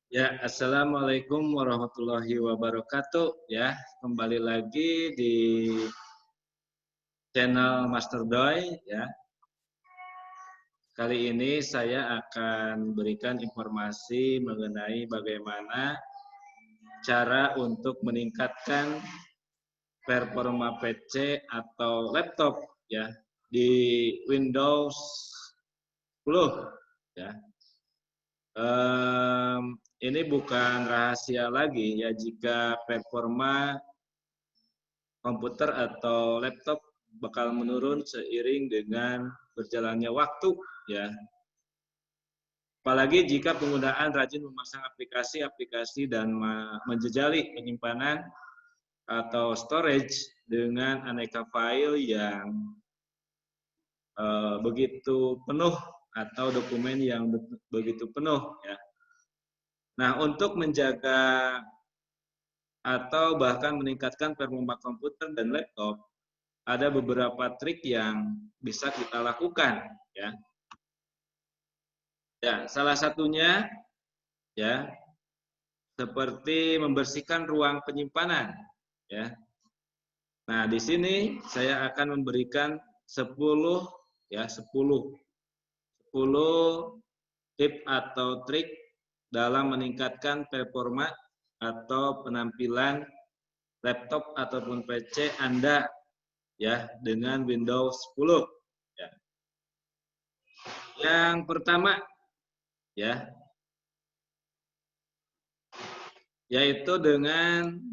Ya, assalamualaikum warahmatullahi wabarakatuh. Ya, kembali lagi di channel Master Doi. Ya, kali ini saya akan berikan informasi mengenai bagaimana cara untuk meningkatkan performa PC atau laptop ya di Windows 10. Ya, ini bukan rahasia lagi ya jika performa komputer atau laptop bakal menurun seiring dengan berjalannya waktu ya. Apalagi jika penggunaan rajin memasang aplikasi-aplikasi dan menjejali penyimpanan atau storage dengan aneka file yang begitu penuh atau dokumen yang begitu penuh ya. Nah, untuk menjaga atau bahkan meningkatkan performa komputer dan laptop, ada beberapa trik yang bisa kita lakukan ya. Ya, salah satunya ya seperti membersihkan ruang penyimpanan ya. Nah, di sini saya akan memberikan 10 ya, 10 tip atau trik dalam meningkatkan performa atau penampilan laptop ataupun PC Anda ya dengan Windows 10 ya. Yang pertama ya, yaitu dengan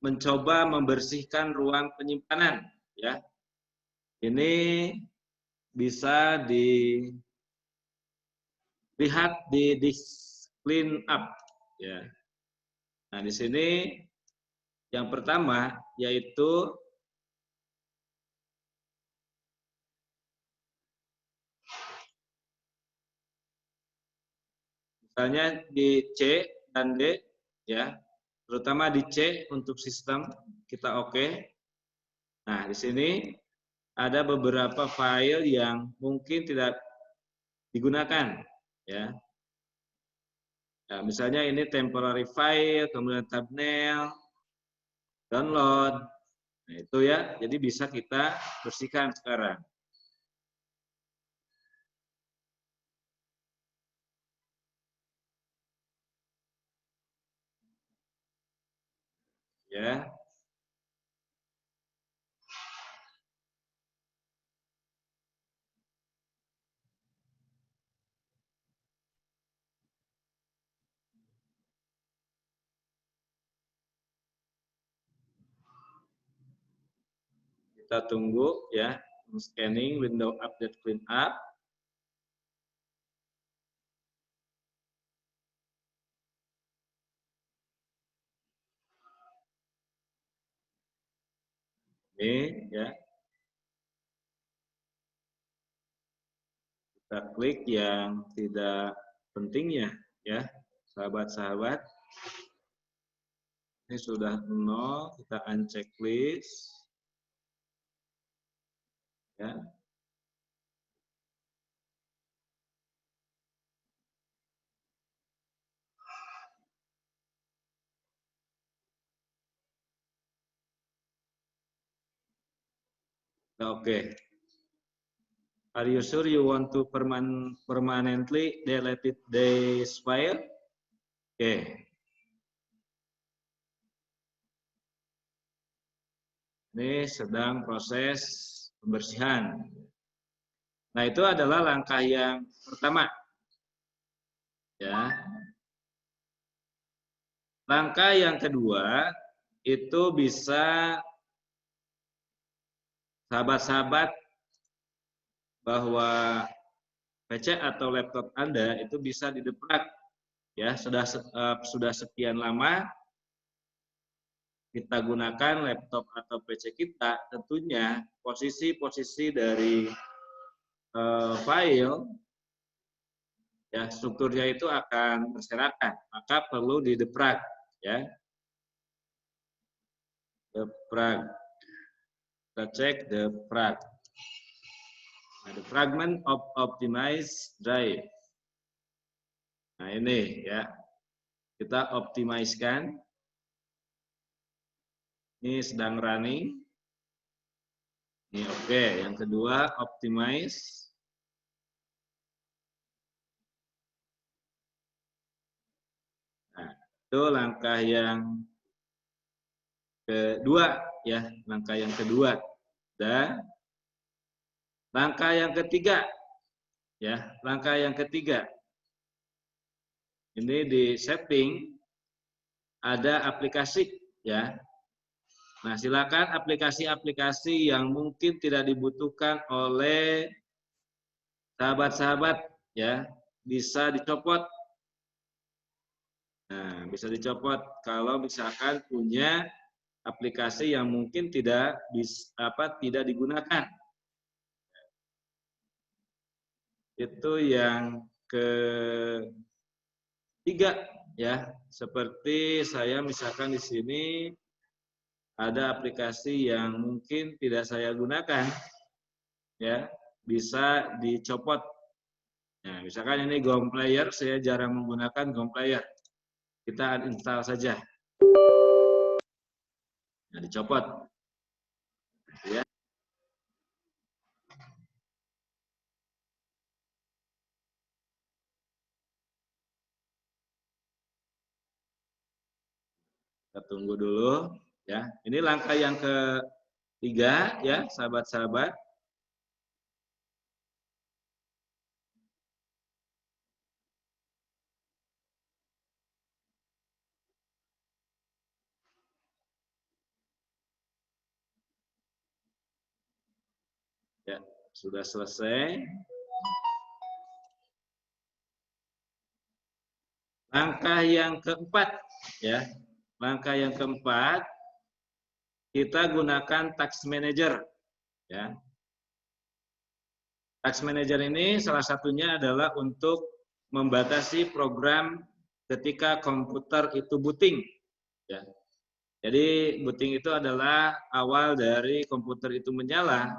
mencoba membersihkan ruang penyimpanan ya. Ini bisa dilihat di disk clean up ya. Nah, di sini yang pertama yaitu misalnya di C dan D ya. Terutama di C untuk sistem kita oke. Nah, di sini ada beberapa file yang mungkin tidak digunakan ya. Nah, misalnya ini temporary file, kemudian thumbnail, download. Nah, itu ya. Jadi bisa kita bersihkan sekarang. Ya. Kita tunggu ya. Scanning window update clean up. Ini ya. Kita klik yang tidak pentingnya ya, sahabat-sahabat. Ini sudah 0, kita uncheck list. Ya. Oke. Are you sure you want to permanently delete this file? Oke. Ini sedang proses pembersihan. Nah, itu adalah langkah yang pertama. Ya. Langkah yang kedua itu bisa sahabat-sahabat bahwa PC atau laptop Anda itu bisa dideprak ya, sudah sekian lama kita gunakan laptop atau PC kita, tentunya posisi-posisi dari file ya strukturnya itu akan berserakan, maka perlu dideprak ya. Deprak. Kita cek deprak. Nah, the fragment of optimized drive. Nah ini ya, kita optimiskan. Ini sedang running. Ini oke. Yang kedua, optimize. Nah, itu langkah yang kedua ya, langkah yang kedua. Dan langkah yang ketiga ya, langkah yang ketiga. Ini di setting ada aplikasi ya. Nah, silakan aplikasi-aplikasi yang mungkin tidak dibutuhkan oleh sahabat-sahabat ya, bisa dicopot. Nah, bisa dicopot kalau misalkan punya aplikasi yang mungkin tidak tidak digunakan. Itu yang ketiga ya. Seperti saya misalkan di sini ada aplikasi yang mungkin tidak saya gunakan ya, bisa dicopot. Nah, misalkan ini GOM Player, saya jarang menggunakan GOM Player. Kita uninstall saja. Nah, dicopot. Ya. Kita tunggu dulu ya. Ini langkah yang ketiga ya, sahabat-sahabat. Ya, sudah selesai. Langkah yang keempat ya. Langkah yang keempat, kita gunakan Task Manager ya. Task Manager ini salah satunya adalah untuk membatasi program ketika komputer itu booting ya. Jadi booting itu adalah awal dari komputer itu menyala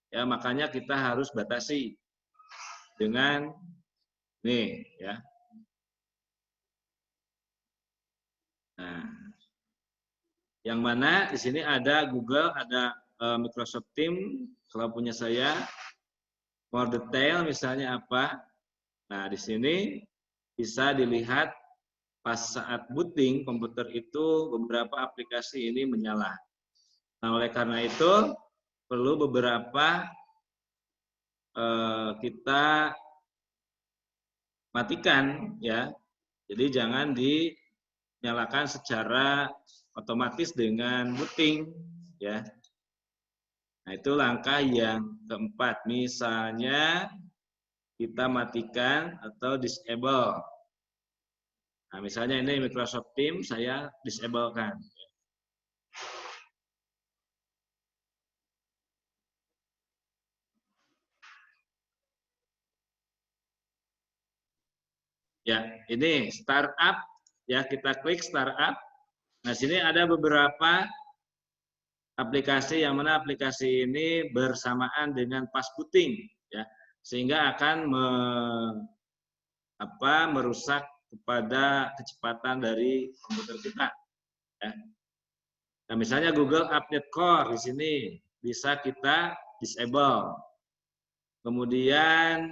ya, makanya kita harus batasi dengan nih ya. Nah, yang mana di sini ada Google, ada Microsoft Teams, kalau punya saya more detail misalnya apa. Nah, di sini bisa dilihat pas saat booting komputer itu beberapa aplikasi ini menyala. Nah, oleh karena itu perlu beberapa kita matikan ya. Jadi jangan dinyalakan secara otomatis dengan booting ya. Nah, itu langkah yang keempat. Misalnya kita matikan atau disable. Nah, misalnya ini Microsoft Teams saya disablekan. Ya, ini startup ya, kita klik startup. Nah, sini ada beberapa aplikasi yang mana aplikasi ini bersamaan dengan pas booting ya, sehingga akan merusak kepada kecepatan dari komputer kita ya. Nah, misalnya Google Update Core di sini bisa kita disable. Kemudian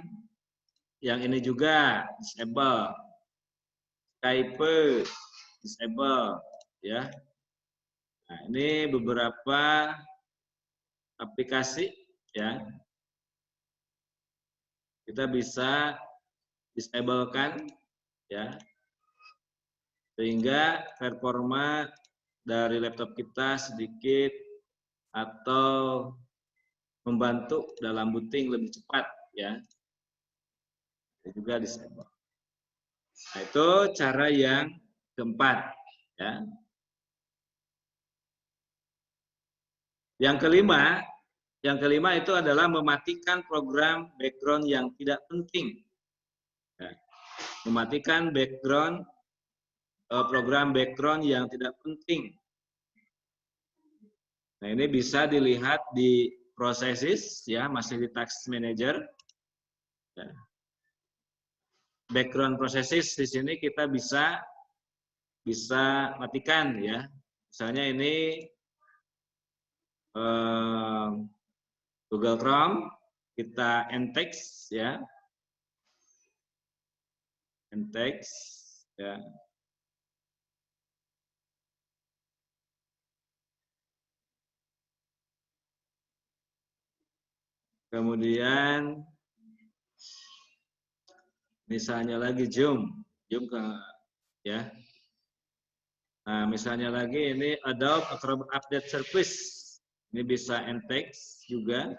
yang ini juga disable. Skype disable ya. Nah, ini beberapa aplikasi ya. Kita bisa disablekan ya. Sehingga performa dari laptop kita sedikit atau membantu dalam booting lebih cepat ya. Itu juga disable. Nah, itu cara yang keempat ya. Yang kelima itu adalah mematikan program background yang tidak penting. Ya. Mematikan program background yang tidak penting. Nah, ini bisa dilihat di processes ya, masih di Task Manager. Ya. background processes di sini kita bisa matikan ya. Misalnya ini Google Chrome, kita end-text ya. End-text ya. Kemudian misalnya lagi Zoom ke ya. Nah, misalnya lagi ini Adobe Acrobat Update Service. Ini bisa end-text juga.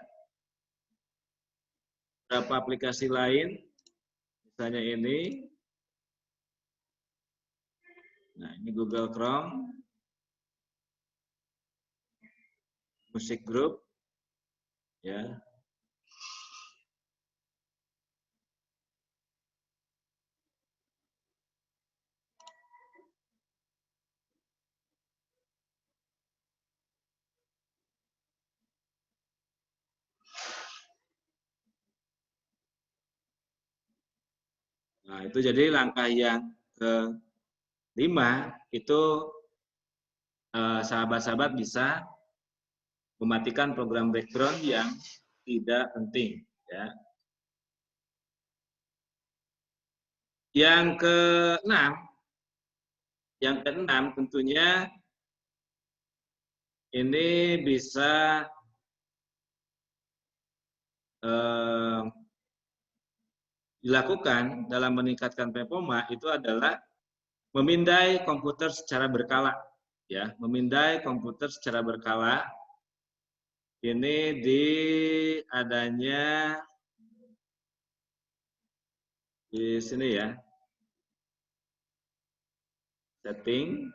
Beberapa aplikasi lain, misalnya ini. Nah, ini Google Chrome. Music Group. Ya. Nah, itu jadi langkah yang kelima itu sahabat-sahabat bisa mematikan program background yang tidak penting. Ya. Yang keenam tentunya ini bisa dilakukan dalam meningkatkan performa itu adalah memindai komputer secara berkala. Ya, memindai komputer secara berkala ini di adanya di sini ya, setting,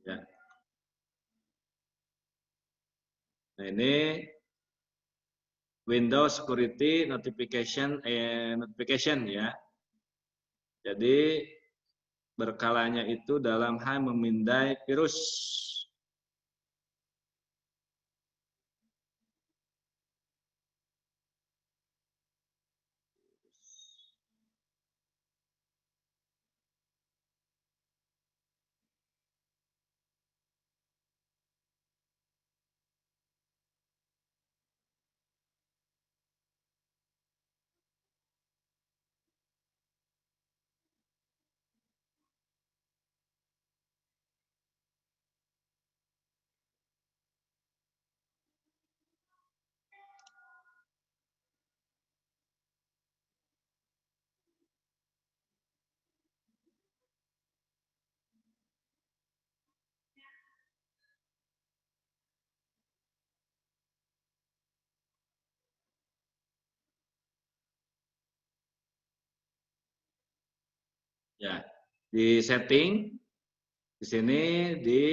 ya. Nah, ini Windows Security Notification ya. Jadi berkalanya itu dalam hal memindai virus. Ya, di setting di sini di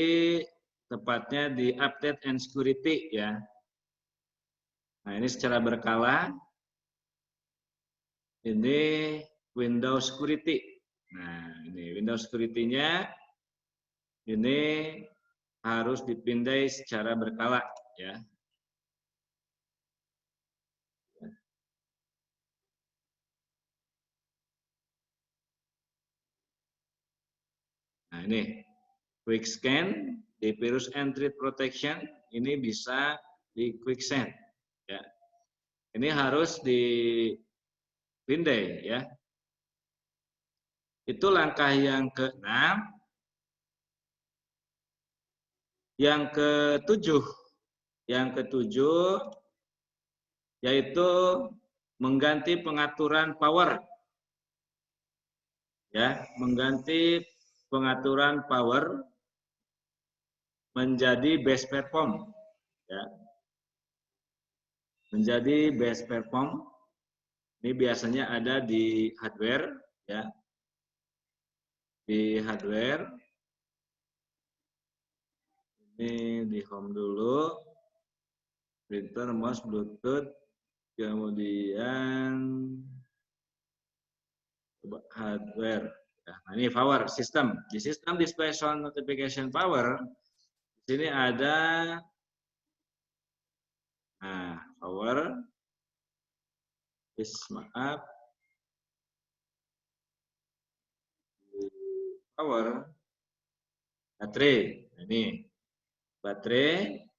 tepatnya di update and security ya. Nah, ini secara berkala ini Windows Security. Nah, ini Windows Security-nya ini harus dipindai secara berkala ya. Nah, ini quick scan di virus entry protection ini bisa di quick scan ya. Ini harus dipindai ya. Itu langkah yang keenam. Yang ketujuh yaitu mengganti pengaturan power. Ya, mengganti pengaturan power menjadi best perform ya. Menjadi best perform. Ini biasanya ada di hardware ya. Di hardware Ini di home dulu, printer, mouse, bluetooth, kemudian coba hardware. Nah, ini power system. Di sistem display sound notification power, di sini ada power, maaf, power, baterai. Nah, ini baterai.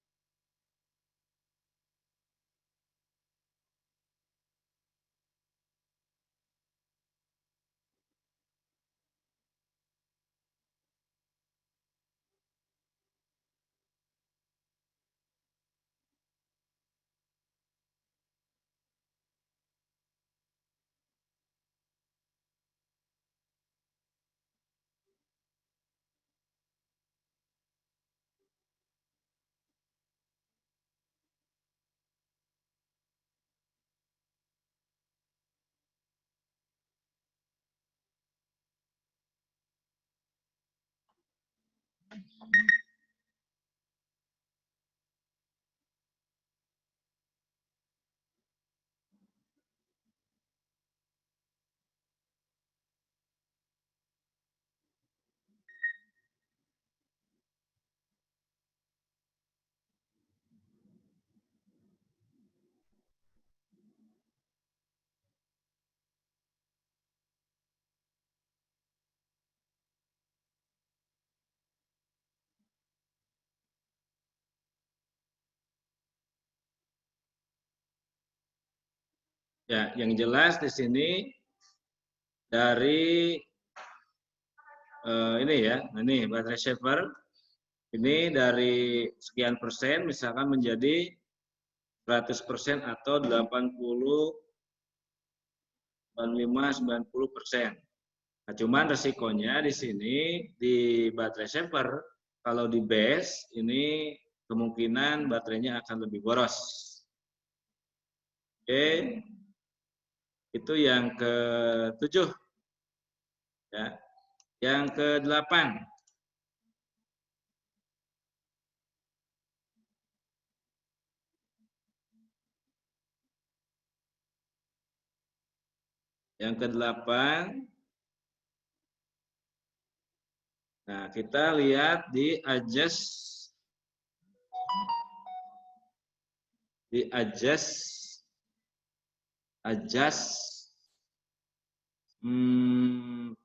Ya, yang jelas di sini dari ini ya, ini baterai saver ini dari sekian persen misalkan menjadi 100% atau 80, 95, 90%. Nah, cuman resikonya di sini di baterai saver kalau di base ini kemungkinan baterainya akan lebih boros. Oke, itu yang ke-7 ya. Yang ke-8 yang ke-8, nah kita lihat di adjust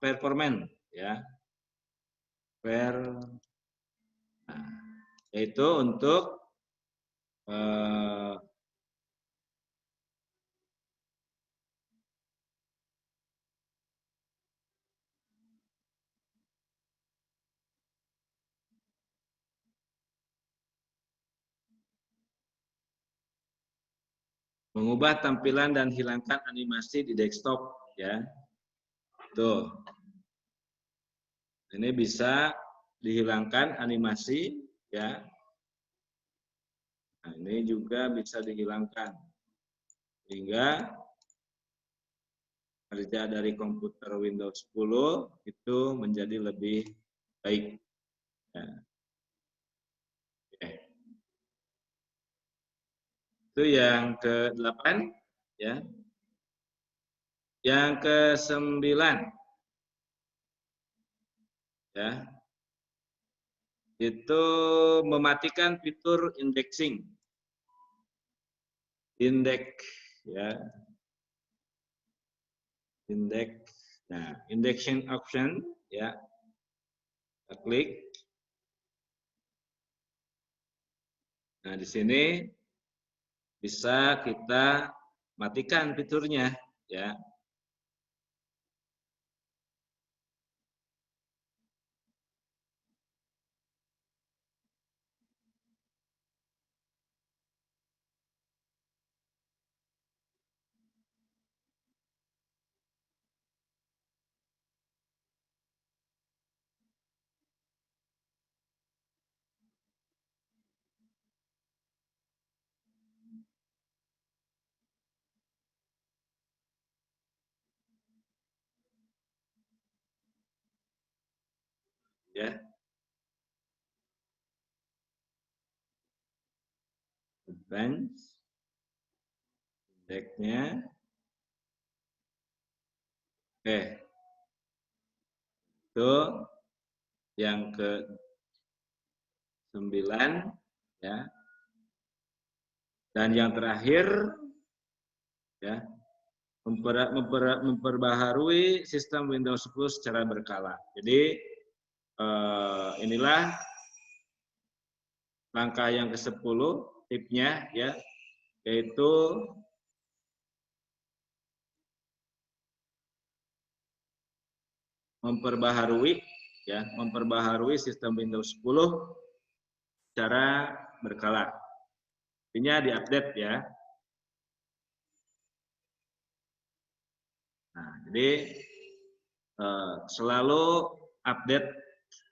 performance ya, nah, yaitu untuk eh, mengubah tampilan dan hilangkan animasi di desktop ya. Tuh. Ini bisa dihilangkan animasi ya. Nah, ini juga bisa dihilangkan sehingga kerja dari komputer Windows 10 itu menjadi lebih baik. Ya. Oke. Itu yang ke-8 ya. Yang ke-9 ya. Itu mematikan fitur indexing. Index ya. Index. Nah, indexing option ya. Kita klik. Nah, di sini bisa kita matikan fiturnya ya. Ya. Bench. Indeksnya. Oke. Itu yang ke-9 ya. Dan yang terakhir ya, memperbaharui sistem Windows 10 secara berkala. Jadi inilah langkah yang ke-10 tipsnya ya, yaitu memperbaharui sistem Windows 10 secara berkala. Artinya diupdate ya. Nah, jadi selalu update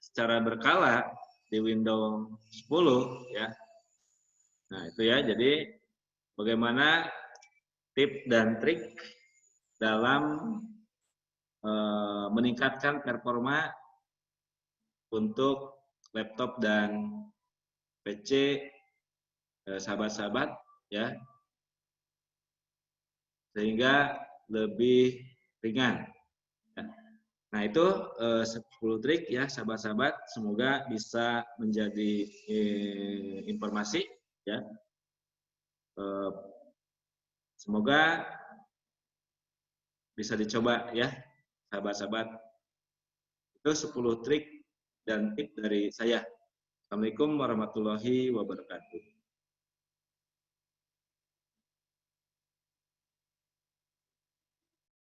secara berkala di Windows 10 ya. Nah, itu ya. Jadi bagaimana tips dan trik dalam meningkatkan performa untuk laptop dan PC sahabat-sahabat ya, sehingga lebih ringan. Nah, itu 10 trik ya sahabat-sahabat, semoga bisa menjadi informasi ya. Semoga bisa dicoba ya sahabat-sahabat. Itu 10 trik dan tips dari saya. Assalamualaikum warahmatullahi wabarakatuh.